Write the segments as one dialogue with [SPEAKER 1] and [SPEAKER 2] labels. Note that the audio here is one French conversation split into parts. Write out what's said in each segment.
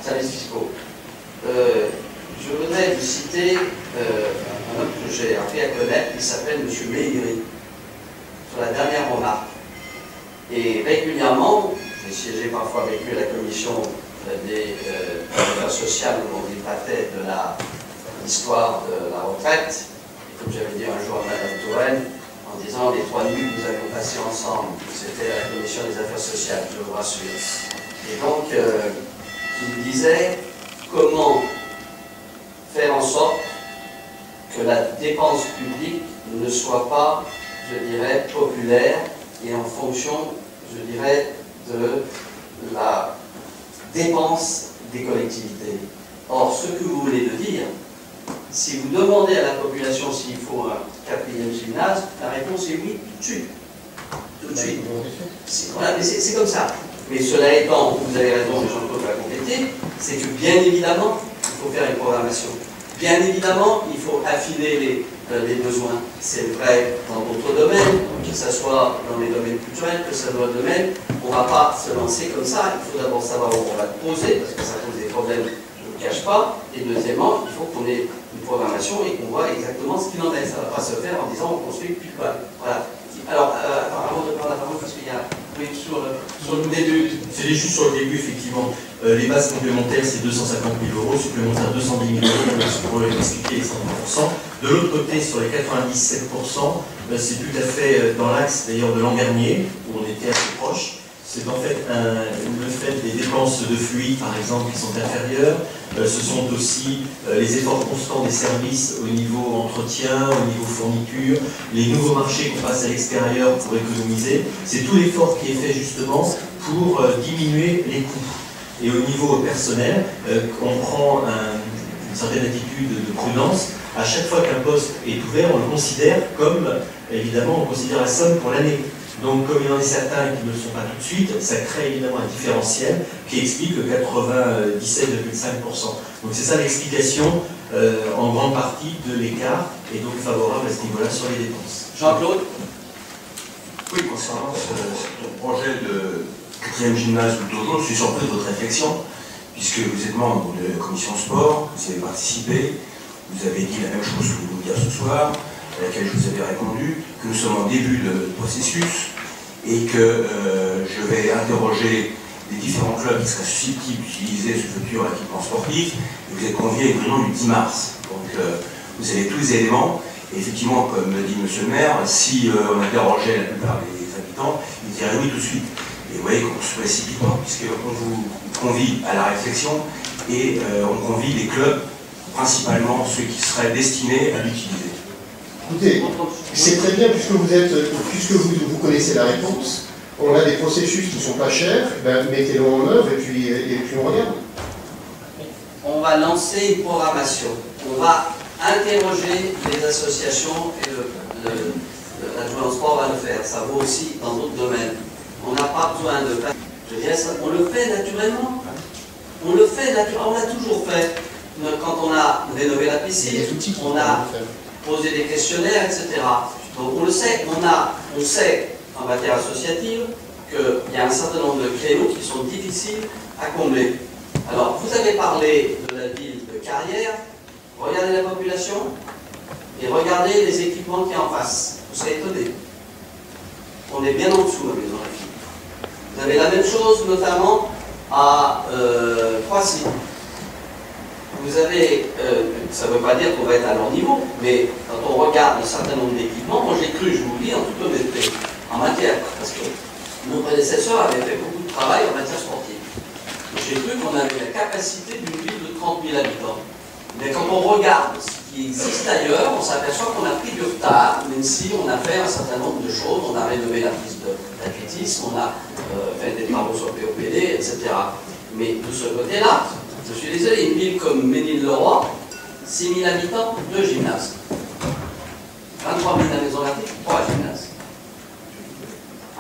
[SPEAKER 1] services fiscaux. Je voudrais vous citer un homme que j'ai appris à connaître, qui s'appelle M. Meigri, sur la dernière remarque. Et régulièrement, j'ai siégé parfois avec lui à la commission des affaires sociales où on débattait de l'histoire de la retraite. Et comme j'avais dit un jour à Mme Touraine, en disant les 3 nuits que nous avions passées ensemble, c'était à la commission des affaires sociales, je vous rassure. Et donc, il disait comment faire en sorte que la dépense publique ne soit pas, je dirais, populaire et en fonction, je dirais, de la dépense des collectivités. Or, ce que vous venez de dire, si vous demandez à la population s'il faut un 4e gymnase, la réponse est oui, tout de suite. Tout de suite. Voilà, mais c'est comme ça. Mais cela étant, vous avez raison, Jean-Claude va compléter, c'est que bien évidemment, il faut faire une programmation. Bien évidemment, il faut affiner les besoins. C'est vrai dans d'autres domaines, que ce soit dans les domaines culturels, que ce soit dans le domaine, on ne va pas se lancer comme ça. Il faut d'abord savoir où on va le poser, parce que ça pose des problèmes, je ne le cache pas. Et deuxièmement, il faut qu'on ait une programmation et qu'on voit exactement ce qu'il en est. Ça ne va pas se faire en disant on construit plus bas. Voilà. Alors, avant de prendre la parole, parce qu'il y a... Oui, sur le début.
[SPEAKER 2] C'est juste sur le début, effectivement. Les bases complémentaires, c'est 250 000 euros, supplémentaires 210 000 euros, pour expliquer les 100%. De l'autre côté, sur les 97%, c'est tout à fait dans l'axe d'ailleurs de l'an dernier, où on était assez proche. C'est en fait le fait des dépenses de fluide, par exemple, qui sont inférieures. Ce sont aussi les efforts constants des services au niveau entretien, au niveau fourniture, les nouveaux marchés qu'on passe à l'extérieur pour économiser. C'est tout l'effort qui est fait justement pour diminuer les coûts. Et au niveau personnel, on prend une certaine attitude de prudence. À chaque fois qu'un poste est ouvert, on le considère comme, évidemment, on considère la somme pour l'année. Donc, comme il y en a certains qui ne le sont pas tout de suite, ça crée évidemment un différentiel qui explique le 97,5%. Donc, c'est ça l'explication en grande partie de l'écart et donc favorable à ce niveau-là sur les dépenses.
[SPEAKER 1] Jean-Claude?
[SPEAKER 3] Oui, concernant ce projet de 4e gymnase ou dojo, je suis surpris de votre réflexion, puisque vous êtes membre de la commission sport, vous avez participé, vous avez dit la même chose que vous nous dire ce soir, à laquelle je vous avais répondu, que nous sommes en début de processus et que je vais interroger les différents clubs qui seraient susceptibles d'utiliser ce futur équipement sportif. Et vous êtes conviés à une réunion du 10 mars. Donc vous avez tous les éléments. Et effectivement, comme dit monsieur le maire, si on interrogeait la plupart des habitants, ils diraient oui tout de suite. Et vous voyez qu'on ne se précipite pas, puisqu'on vous convie à la réflexion et on convie les clubs, principalement ceux qui seraient destinés à l'utiliser.
[SPEAKER 4] Écoutez, c'est très bien puisque vous connaissez la réponse. On a des processus qui ne sont pas chers, ben, mettez-le en œuvre et puis on regarde.
[SPEAKER 1] On va lancer une programmation. On va interroger les associations et l'adjoint au sport va le faire. Ça vaut aussi dans d'autres domaines. On n'a pas besoin de... Je dirais ça, on le fait naturellement. On le fait naturellement. On l'a toujours fait. Quand on a rénové la piscine, on a posé des questionnaires, etc. Donc on le sait, on sait en matière associative qu'il y a un certain nombre de créneaux qui sont difficiles à combler. Alors, vous avez parlé de la ville de Carrière, regardez la population et regardez les équipements qu'il y a en face. Vous serez étonnés. On est bien en dessous, la maison Lafitte. Vous avez la même chose, notamment à Croissy. Vous avez, ça ne veut pas dire qu'on va être à leur niveau, mais quand on regarde un certain nombre d'équipements, moi j'ai cru, je vous le dis en toute honnêteté, en matière, parce que nos prédécesseurs avaient fait beaucoup de travail en matière sportive. J'ai cru qu'on avait la capacité d'une ville de 30 000 habitants. Mais quand on regarde ce qui existe ailleurs, on s'aperçoit qu'on a pris du retard, même si on a fait un certain nombre de choses, on a rénové la piste d'athlétisme, on a fait des travaux sur POPD, etc. Mais de ce côté-là, je suis désolé, une ville comme Ménil-le-Roi, 6 000 habitants, 2 gymnases. 23 000 à Maison Lafitte, 3 gymnases.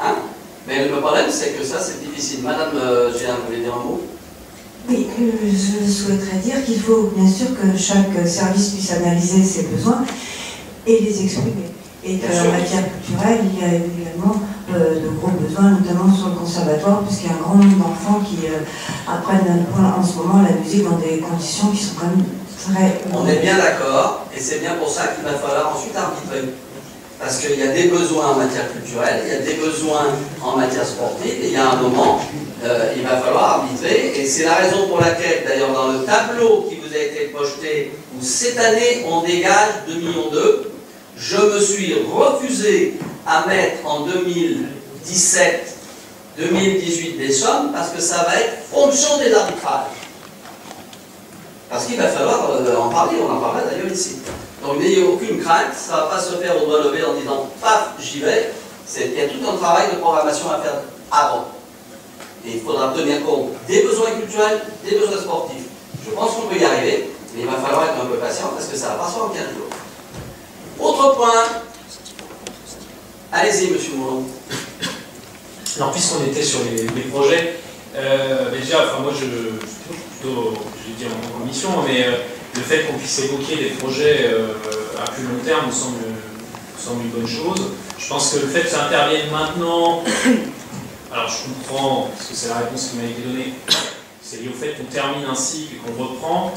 [SPEAKER 1] Hein? Mais le problème, c'est que ça, c'est difficile. Madame Géant, vous voulez dire un mot?
[SPEAKER 5] Oui, je souhaiterais dire qu'il faut bien sûr que chaque service puisse analyser ses besoins et les exprimer. Et qu'en matière culturelle, il y a également de gros besoins, notamment sur le conservatoire, puisqu'il y a un grand nombre d'enfants qui apprennent en ce moment la musique dans des conditions qui sont quand même très...
[SPEAKER 1] On est bien d'accord, et c'est bien pour ça qu'il va falloir ensuite arbitrer. Parce qu'il y a des besoins en matière culturelle, il y a des besoins en matière sportive, et il y a un moment, il va falloir arbitrer, et c'est la raison pour laquelle, d'ailleurs, dans le tableau qui vous a été projeté, où cette année on dégage 2,2 millions, je me suis refusé à mettre en 2017, 2018 des sommes, parce que ça va être fonction des arbitrages. Parce qu'il va falloir en parler, on en parlera d'ailleurs ici. Donc n'ayez aucune crainte, ça ne va pas se faire au doigt levé en disant « paf, j'y vais ». Il y a tout un travail de programmation à faire avant. Et il faudra tenir compte des besoins culturels, des besoins sportifs. Je pense qu'on peut y arriver, mais il va falloir être un peu patient parce que ça ne va pas se faire en 15 jours. Autre point. Allez-y, monsieur Moulon.
[SPEAKER 6] Alors, puisqu'on était sur les projets, déjà, enfin, moi, je l'ai dit en commission, mais le fait qu'on puisse évoquer des projets à plus long terme me semble une bonne chose. Je pense que le fait que ça intervienne maintenant, alors je comprends, parce que c'est la réponse qui m'a été donnée, c'est lié au fait qu'on termine un cycle et qu'on reprend.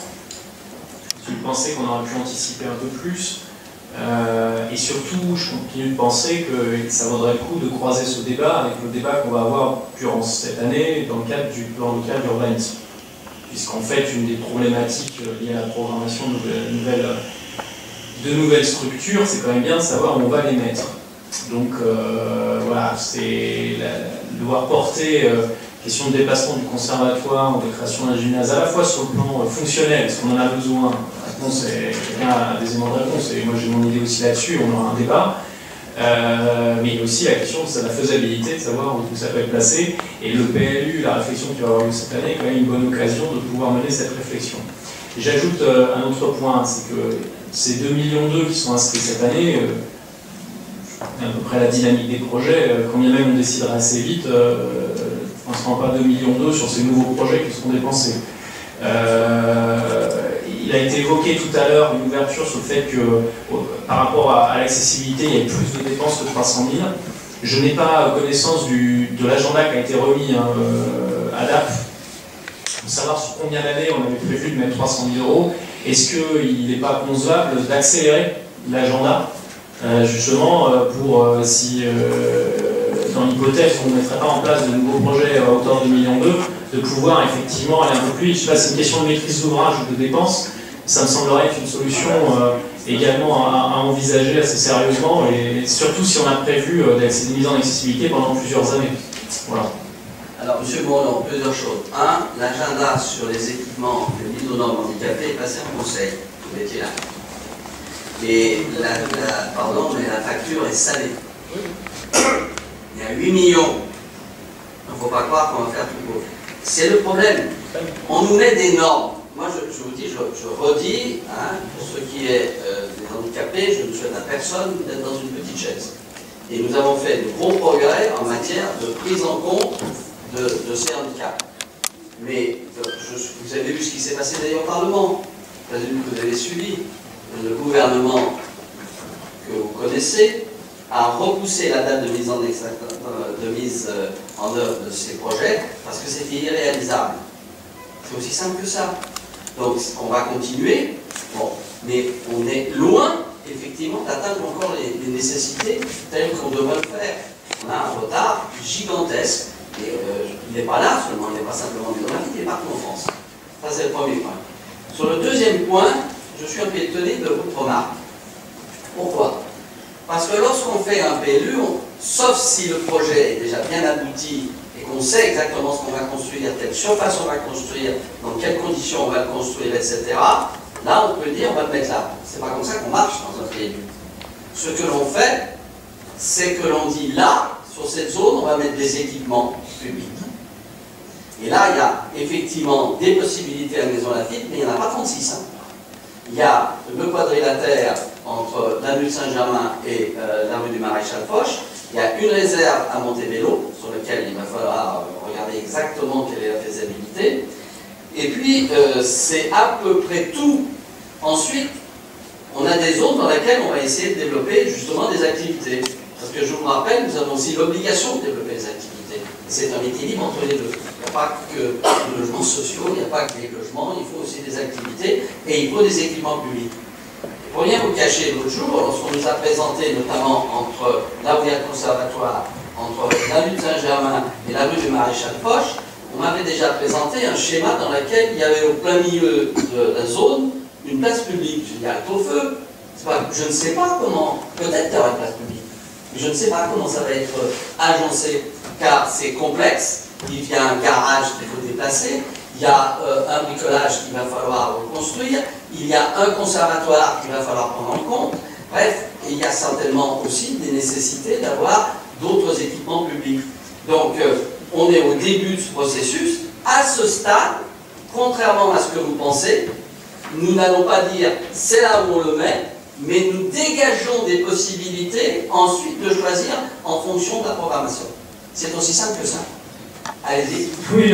[SPEAKER 6] Je pensais qu'on aurait pu anticiper un peu plus. Et surtout, je continue de penser que ça vaudrait le coup de croiser ce débat avec le débat qu'on va avoir durant cette année dans le cadre du plan local d'urbanisme. Puisqu'en fait, une des problématiques liées à la programmation de nouvelles structures, c'est quand même bien de savoir où on va les mettre. Donc voilà, c'est devoir porter question de dépassement du conservatoire ou de création d'un gymnase à la fois sur le plan fonctionnel, parce qu'on en a besoin. La réponse est, quelqu'un a des éléments de réponse, et moi j'ai mon idée aussi là-dessus, on aura un débat. Mais il y a aussi la question de la faisabilité, de savoir où ça peut être placé. Et le PLU, la réflexion qui va avoir lieu cette année, est quand même une bonne occasion de pouvoir mener cette réflexion. J'ajoute un autre point, c'est que ces 2,2 millions qui sont inscrits cette année, à peu près la dynamique des projets, quand bien même on décidera assez vite, on ne se rend pas 2,2 millions sur ces nouveaux projets qui seront dépensés. Il a été évoqué tout à l'heure une ouverture sur le fait que par rapport à l'accessibilité, il y a plus de dépenses que 300 000. Je n'ai pas connaissance de l'agenda qui a été remis à DAP pour savoir sur combien d'années on avait prévu de mettre 300 000 euros. Est-ce qu'il n'est pas concevable d'accélérer l'agenda justement pour si dans l'hypothèse où on ne mettrait pas en place de nouveaux projets à hauteur de 2,2 millions, de pouvoir effectivement aller un peu plus vite. Je ne sais pas si c'est une question de maîtrise d'ouvrage ou de dépenses, ça me semblerait être une solution également à envisager assez sérieusement, et surtout si on a prévu des mises en accessibilité pendant plusieurs années. Voilà.
[SPEAKER 1] Alors, M. Bourdon, plusieurs choses. Un, l'agenda sur les équipements de mise aux normes handicapées est passé en conseil. Vous étiez là. Et la facture est salée. Il y a 8 millions. Il ne faut pas croire qu'on va faire tout beau. C'est le problème. On nous met des normes. Moi, je vous dis, je redis, hein, pour ce qui est des handicapés, je ne souhaite à personne d'être dans une petite chaise. Et nous avons fait de gros progrès en matière de prise en compte de ces handicaps. Mais vous avez vu ce qui s'est passé d'ailleurs au Parlement. Vous avez suivi. Le gouvernement que vous connaissez a repoussé la date de mise en œuvre de ces projets parce que c'était irréalisable. C'est aussi simple que ça. Donc on va continuer, bon, mais on est loin effectivement d'atteindre encore les nécessités telles qu'on devrait le faire. On a un retard gigantesque et il n'est pas là seulement, il n'est pas simplement diplomatique, il est partout en France. Ça c'est le premier point. Sur le deuxième point, je suis un peu étonné de votre remarque. Pourquoi? Parce que lorsqu'on fait un PLU, sauf si le projet est déjà bien abouti et qu'on sait exactement ce qu'on va construire, quelle surface on va construire, dans quelles conditions on va le construire, etc., là on peut dire on va le mettre là. C'est pas comme ça qu'on marche dans un PLU. Ce que l'on fait, c'est que l'on dit là, sur cette zone, on va mettre des équipements publics. Et là, il y a effectivement des possibilités à la Maison Lafitte, mais il n'y en a pas 36. Hein. Il y a le quadrilatère entre l'avenue de Saint-Germain et la rue du Maréchal Foch. Il y a une réserve à Montebello, sur laquelle il va falloir regarder exactement quelle est la faisabilité. Et puis, c'est à peu près tout. Ensuite, on a des zones dans lesquelles on va essayer de développer justement des activités. Ça Parce que je vous rappelle, nous avons aussi l'obligation de développer les activités. C'est un équilibre entre les deux. Il n'y a pas que les logements sociaux, il n'y a pas que les logements, il faut aussi des activités et il faut des équipements publics. Et pour rien vous cacher, l'autre jour, lorsqu'on nous a présenté, notamment entre là où il y a le conservatoire, entre la rue de Saint-Germain et la rue du Maréchal Foch, on m'avait déjà présenté un schéma dans lequel il y avait au plein milieu de la zone une place publique. Je dis, il y a le feu. Je ne sais pas comment, peut-être qu'il y aura une place publique, mais je ne sais pas comment ça va être agencé, car c'est complexe. Il y a un garage qu'il faut déplacer, il y a un bricolage qu'il va falloir reconstruire, il y a un conservatoire qu'il va falloir prendre en compte. Bref, il y a certainement aussi des nécessités d'avoir d'autres équipements publics. Donc, on est au début de ce processus. À ce stade, contrairement à ce que vous pensez, nous n'allons pas dire c'est là où on le met, mais nous dégageons des possibilités ensuite de choisir en fonction de la programmation. C'est aussi simple que ça. Allez-y.
[SPEAKER 6] Oui.